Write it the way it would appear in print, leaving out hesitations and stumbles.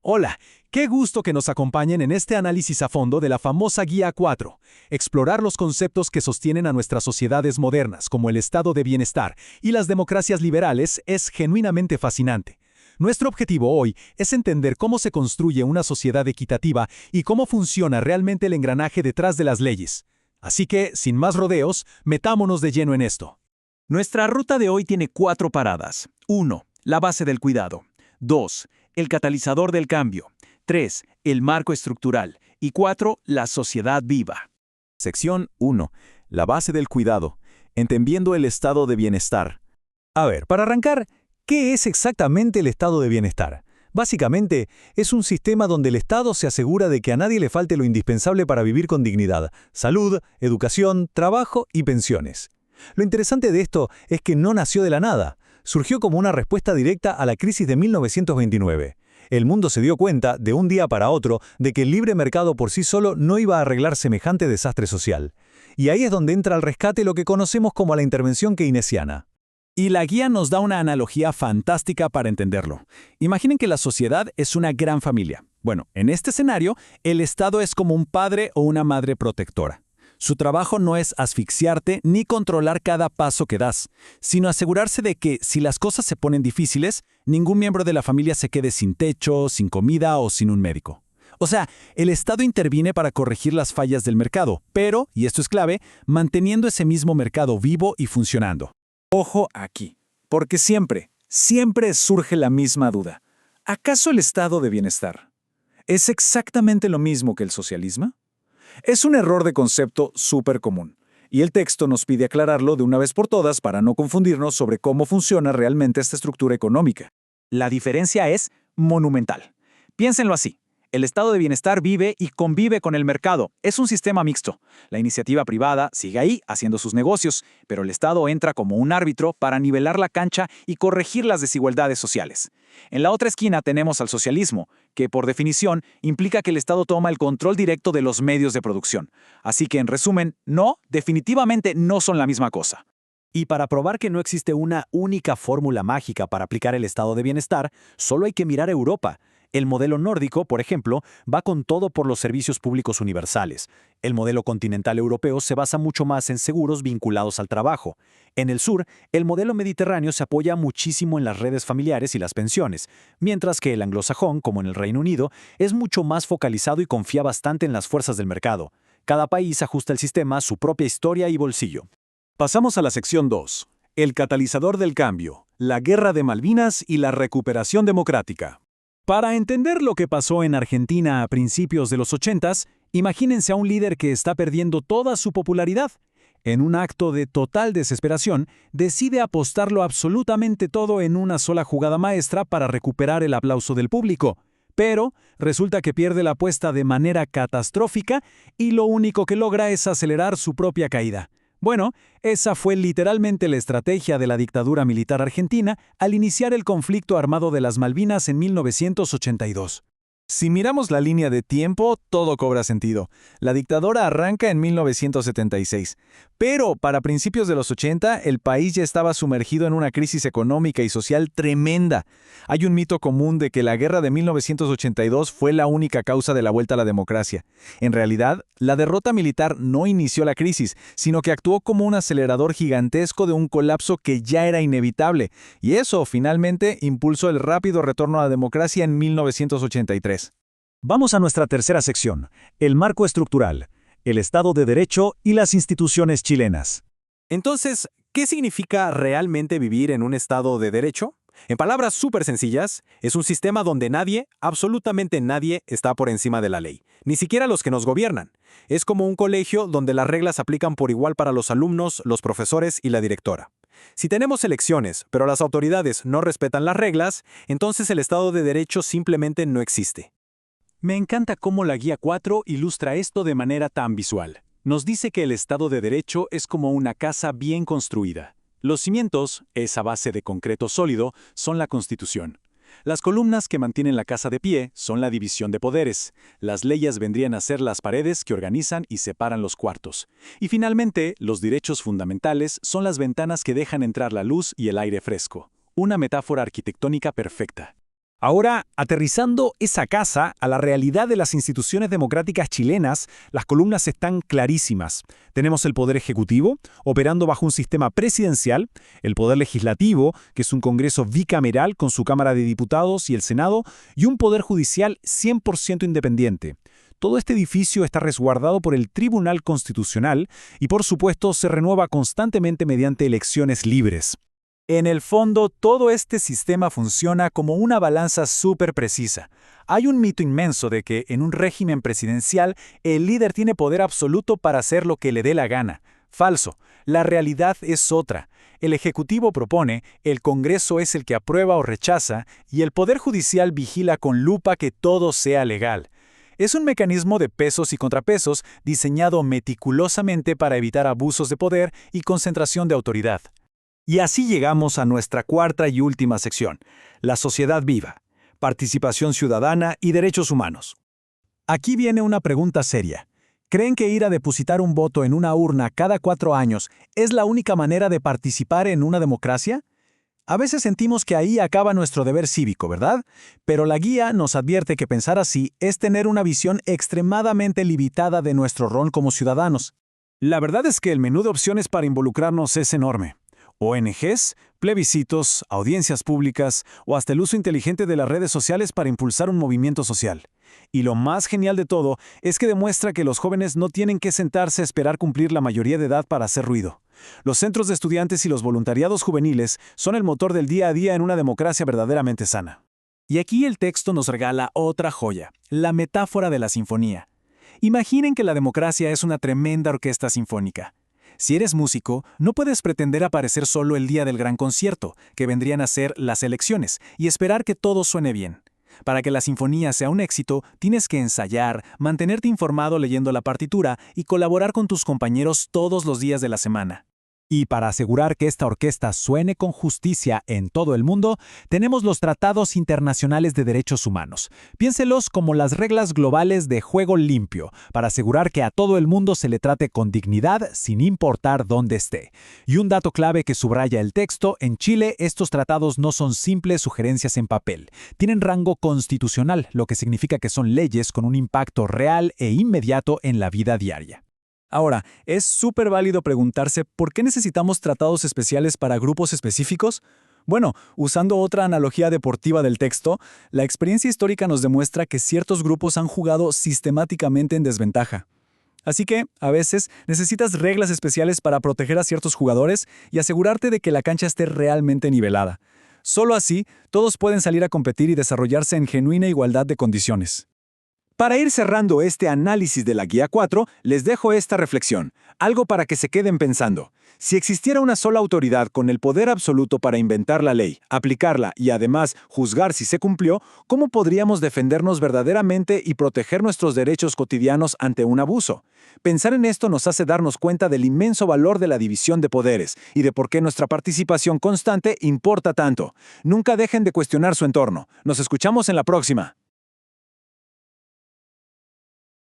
Hola, qué gusto que nos acompañen en este análisis a fondo de la famosa Guía 4. Explorar los conceptos que sostienen a nuestras sociedades modernas, como el estado de bienestar y las democracias liberales, es genuinamente fascinante. Nuestro objetivo hoy es entender cómo se construye una sociedad equitativa y cómo funciona realmente el engranaje detrás de las leyes. Así que, sin más rodeos, metámonos de lleno en esto. Nuestra ruta de hoy tiene 4 paradas. 1. La base del cuidado. 2. El catalizador del cambio. 3. El marco estructural. Y 4. La sociedad viva. Sección 1. La base del cuidado. Entendiendo el estado de bienestar. A ver, para arrancar, ¿qué es exactamente el estado de bienestar? Básicamente, es un sistema donde el Estado se asegura de que a nadie le falte lo indispensable para vivir con dignidad: salud, educación, trabajo y pensiones. Lo interesante de esto es que no nació de la nada. Surgió como una respuesta directa a la crisis de 1929. El mundo se dio cuenta, de un día para otro, de que el libre mercado por sí solo no iba a arreglar semejante desastre social. Y ahí es donde entra al rescate lo que conocemos como la intervención keynesiana. Y la guía nos da una analogía fantástica para entenderlo. Imaginen que la sociedad es una gran familia. Bueno, en este escenario, el Estado es como un padre o una madre protectora. Su trabajo no es asfixiarte ni controlar cada paso que das, sino asegurarse de que, si las cosas se ponen difíciles, ningún miembro de la familia se quede sin techo, sin comida o sin un médico. O sea, el Estado interviene para corregir las fallas del mercado, pero, y esto es clave, manteniendo ese mismo mercado vivo y funcionando. Ojo aquí, porque siempre surge la misma duda. ¿Acaso el estado de bienestar es exactamente lo mismo que el socialismo? Es un error de concepto súper común, y el texto nos pide aclararlo de una vez por todas para no confundirnos sobre cómo funciona realmente esta estructura económica. La diferencia es monumental. Piénsenlo así. El estado de bienestar vive y convive con el mercado. Es un sistema mixto. La iniciativa privada sigue ahí haciendo sus negocios, pero el Estado entra como un árbitro para nivelar la cancha y corregir las desigualdades sociales. En la otra esquina tenemos al socialismo, que por definición implica que el Estado toma el control directo de los medios de producción. Así que, en resumen, no, definitivamente no son la misma cosa. Y para probar que no existe una única fórmula mágica para aplicar el estado de bienestar, solo hay que mirar a Europa. El modelo nórdico, por ejemplo, va con todo por los servicios públicos universales. El modelo continental europeo se basa mucho más en seguros vinculados al trabajo. En el sur, el modelo mediterráneo se apoya muchísimo en las redes familiares y las pensiones, mientras que el anglosajón, como en el Reino Unido, es mucho más focalizado y confía bastante en las fuerzas del mercado. Cada país ajusta el sistema a su propia historia y bolsillo. Pasamos a la sección 2. El catalizador del cambio, la guerra de Malvinas y la recuperación democrática. Para entender lo que pasó en Argentina a principios de los 80s, imagínense a un líder que está perdiendo toda su popularidad. En un acto de total desesperación, decide apostarlo absolutamente todo en una sola jugada maestra para recuperar el aplauso del público. Pero resulta que pierde la apuesta de manera catastrófica y lo único que logra es acelerar su propia caída. Bueno, esa fue literalmente la estrategia de la dictadura militar argentina al iniciar el conflicto armado de las Malvinas en 1982. Si miramos la línea de tiempo, todo cobra sentido. La dictadura arranca en 1976, pero para principios de los 80 el país ya estaba sumergido en una crisis económica y social tremenda. Hay un mito común de que la guerra de 1982 fue la única causa de la vuelta a la democracia. En realidad, la derrota militar no inició la crisis, sino que actuó como un acelerador gigantesco de un colapso que ya era inevitable, y eso finalmente impulsó el rápido retorno a la democracia en 1983. Vamos a nuestra tercera sección, el marco estructural, el Estado de Derecho y las instituciones chilenas. Entonces, ¿qué significa realmente vivir en un Estado de Derecho? En palabras súper sencillas, es un sistema donde nadie, absolutamente nadie, está por encima de la ley, ni siquiera los que nos gobiernan. Es como un colegio donde las reglas aplican por igual para los alumnos, los profesores y la directora. Si tenemos elecciones, pero las autoridades no respetan las reglas, entonces el Estado de Derecho simplemente no existe. Me encanta cómo la Guía 4 ilustra esto de manera tan visual. Nos dice que el Estado de Derecho es como una casa bien construida. Los cimientos, esa base de concreto sólido, son la Constitución. Las columnas que mantienen la casa de pie son la división de poderes. Las leyes vendrían a ser las paredes que organizan y separan los cuartos. Y finalmente, los derechos fundamentales son las ventanas que dejan entrar la luz y el aire fresco. Una metáfora arquitectónica perfecta. Ahora, aterrizando esa casa a la realidad de las instituciones democráticas chilenas, las columnas están clarísimas. Tenemos el Poder Ejecutivo, operando bajo un sistema presidencial, el Poder Legislativo, que es un Congreso bicameral con su Cámara de Diputados y el Senado, y un Poder Judicial 100% independiente. Todo este edificio está resguardado por el Tribunal Constitucional y, por supuesto, se renueva constantemente mediante elecciones libres. En el fondo, todo este sistema funciona como una balanza súper precisa. Hay un mito inmenso de que en un régimen presidencial el líder tiene poder absoluto para hacer lo que le dé la gana. Falso. La realidad es otra. El Ejecutivo propone, el Congreso es el que aprueba o rechaza, y el Poder Judicial vigila con lupa que todo sea legal. Es un mecanismo de pesos y contrapesos diseñado meticulosamente para evitar abusos de poder y concentración de autoridad. Y así llegamos a nuestra cuarta y última sección, la sociedad viva, participación ciudadana y derechos humanos. Aquí viene una pregunta seria. ¿Creen que ir a depositar un voto en una urna cada 4 años es la única manera de participar en una democracia? A veces sentimos que ahí acaba nuestro deber cívico, ¿verdad? Pero la guía nos advierte que pensar así es tener una visión extremadamente limitada de nuestro rol como ciudadanos. La verdad es que el menú de opciones para involucrarnos es enorme. ONGs, plebiscitos, audiencias públicas o hasta el uso inteligente de las redes sociales para impulsar un movimiento social. Y lo más genial de todo es que demuestra que los jóvenes no tienen que sentarse a esperar cumplir la mayoría de edad para hacer ruido. Los centros de estudiantes y los voluntariados juveniles son el motor del día a día en una democracia verdaderamente sana. Y aquí el texto nos regala otra joya, la metáfora de la sinfonía. Imaginen que la democracia es una tremenda orquesta sinfónica. Si eres músico, no puedes pretender aparecer solo el día del gran concierto, que vendrían a ser las elecciones, y esperar que todo suene bien. Para que la sinfonía sea un éxito, tienes que ensayar, mantenerte informado leyendo la partitura y colaborar con tus compañeros todos los días de la semana. Y para asegurar que esta orquesta suene con justicia en todo el mundo, tenemos los tratados internacionales de derechos humanos. Piénselos como las reglas globales de juego limpio, para asegurar que a todo el mundo se le trate con dignidad sin importar dónde esté. Y un dato clave que subraya el texto, en Chile estos tratados no son simples sugerencias en papel. Tienen rango constitucional, lo que significa que son leyes con un impacto real e inmediato en la vida diaria. Ahora, es súper válido preguntarse por qué necesitamos tratados especiales para grupos específicos. Bueno, usando otra analogía deportiva del texto, la experiencia histórica nos demuestra que ciertos grupos han jugado sistemáticamente en desventaja. Así que, a veces, necesitas reglas especiales para proteger a ciertos jugadores y asegurarte de que la cancha esté realmente nivelada. Solo así, todos pueden salir a competir y desarrollarse en genuina igualdad de condiciones. Para ir cerrando este análisis de la Guía 4, les dejo esta reflexión, algo para que se queden pensando. Si existiera una sola autoridad con el poder absoluto para inventar la ley, aplicarla y además juzgar si se cumplió, ¿cómo podríamos defendernos verdaderamente y proteger nuestros derechos cotidianos ante un abuso? Pensar en esto nos hace darnos cuenta del inmenso valor de la división de poderes y de por qué nuestra participación constante importa tanto. Nunca dejen de cuestionar su entorno. Nos escuchamos en la próxima.